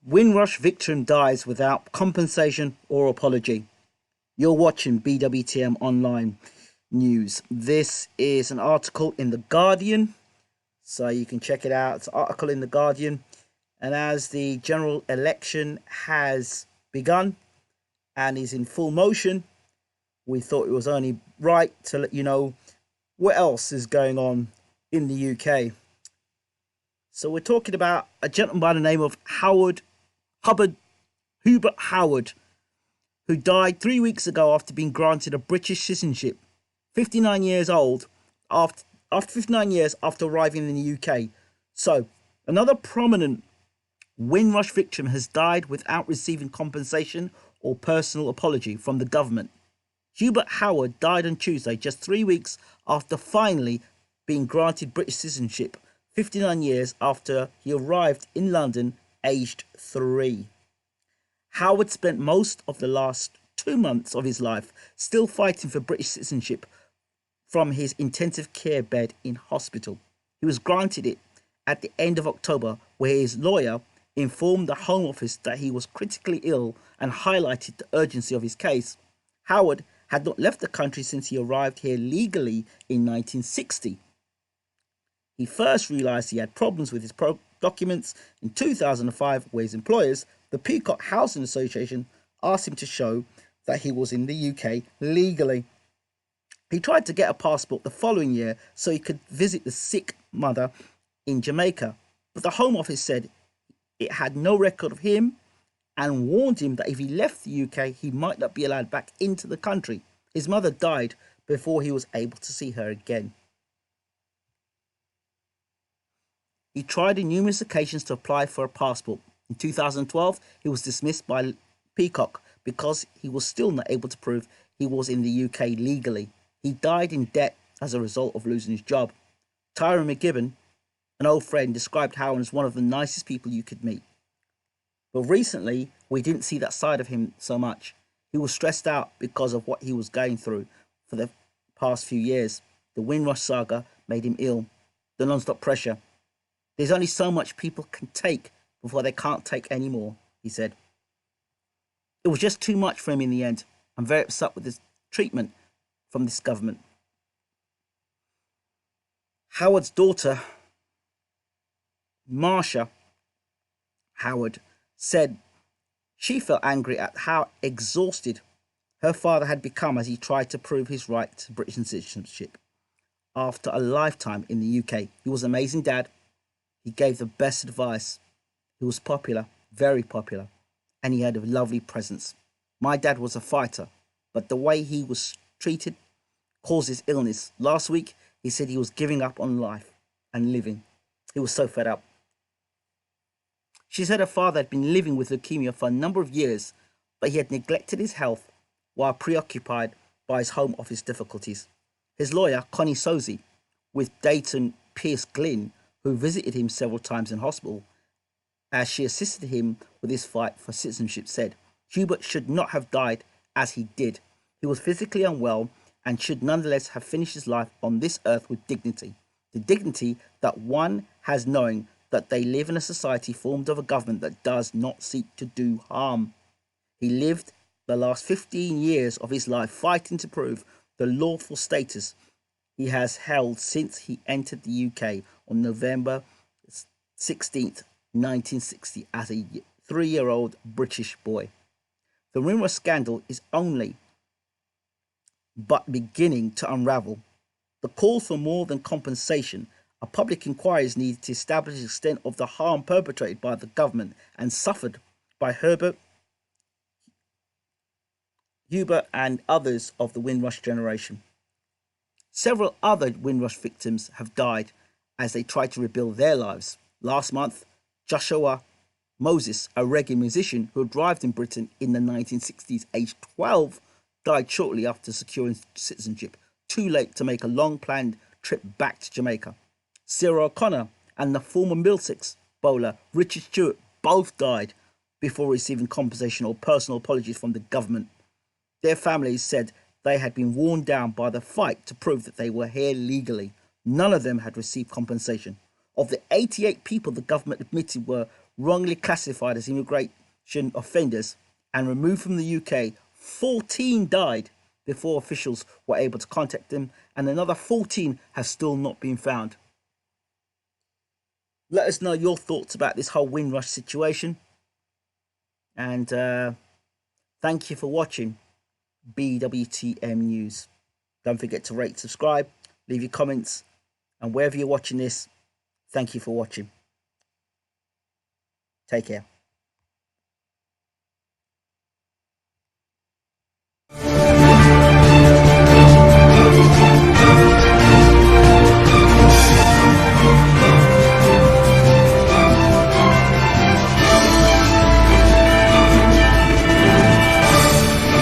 Windrush victim dies without compensation or apology. You're watching BWTM Online News. This is an article in The Guardian, so you can check it out. It's an article in The Guardian. And as the general election has begun and is in full motion, we thought it was only right to let you know what else is going on in the UK. So we're talking about a gentleman by the name of Hubert Howard, who died 3 weeks ago after being granted a British citizenship, 59 years old, after 59 years after arriving in the UK. So, another prominent Windrush victim has died without receiving compensation or personal apology from the government. Hubert Howard died on Tuesday, just 3 weeks after finally being granted British citizenship, 59 years after he arrived in London, aged 3. Howard spent most of the last 2 months of his life still fighting for British citizenship from his intensive care bed in hospital. He was granted it at the end of October, where his lawyer informed the Home Office that he was critically ill and highlighted the urgency of his case. Howard had not left the country since he arrived here legally in 1960. He first realised he had problems with his documents in 2005, where his employers, the Peacock Housing Association, asked him to show that he was in the UK legally. He tried to get a passport the following year so he could visit the sick mother in Jamaica, but the Home Office said it had no record of him and warned him that if he left the UK, he might not be allowed back into the country. His mother died before he was able to see her again. He tried on numerous occasions to apply for a passport. In 2012, he was dismissed by Peacock because he was still not able to prove he was in the UK legally. He died in debt as a result of losing his job. Tyrone McGibbon, an old friend, described Howard as one of the nicest people you could meet. But recently, we didn't see that side of him so much. He was stressed out because of what he was going through for the past few years. The Windrush saga made him ill. The non-stop pressure. There's only so much people can take before they can't take anymore, he said. It was just too much for him in the end. I'm very upset with this treatment from this government. Howard's daughter, Marsha Howard, said she felt angry at how exhausted her father had become as he tried to prove his right to British citizenship after a lifetime in the UK. He was an amazing dad. He gave the best advice. He was popular, very popular, and he had a lovely presence. My dad was a fighter, but the way he was treated caused his illness. Last week, he said he was giving up on life and living. He was so fed up. She said her father had been living with leukemia for a number of years, but he had neglected his health while preoccupied by his Home Office difficulties. His lawyer, Connie Sosie, with Dayton Pierce Glynn, who visited him several times in hospital as she assisted him with his fight for citizenship, said Hubert should not have died as he did. He was physically unwell and should nonetheless have finished his life on this earth with dignity. The dignity that one has knowing that they live in a society formed of a government that does not seek to do harm. He lived the last 15 years of his life fighting to prove the lawful status he has held since he entered the UK on November 16th, 1960, as a 3-year-old British boy. The Windrush scandal is only but beginning to unravel. The call for more than compensation. A public inquiry is needed to establish the extent of the harm perpetrated by the government and suffered by Hubert and others of the Windrush generation. Several other Windrush victims have died as they tried to rebuild their lives. Last month, Joshua Moses, a reggae musician who arrived in Britain in the 1960s, aged 12, died shortly after securing citizenship, too late to make a long-planned trip back to Jamaica. Sarah O'Connor and the former Middlesex bowler Richard Stewart both died before receiving compensation or personal apologies from the government. Their families said they had been worn down by the fight to prove that they were here legally. None of them had received compensation. Of the 88 people the government admitted were wrongly classified as immigration offenders and removed from the UK. 14 died before officials were able to contact them, and another 14 have still not been found. Let us know your thoughts about this whole Windrush situation. And thank you for watching BWTM News. Don't forget to rate, subscribe, leave your comments, and wherever you're watching this, thank you for watching. Take care.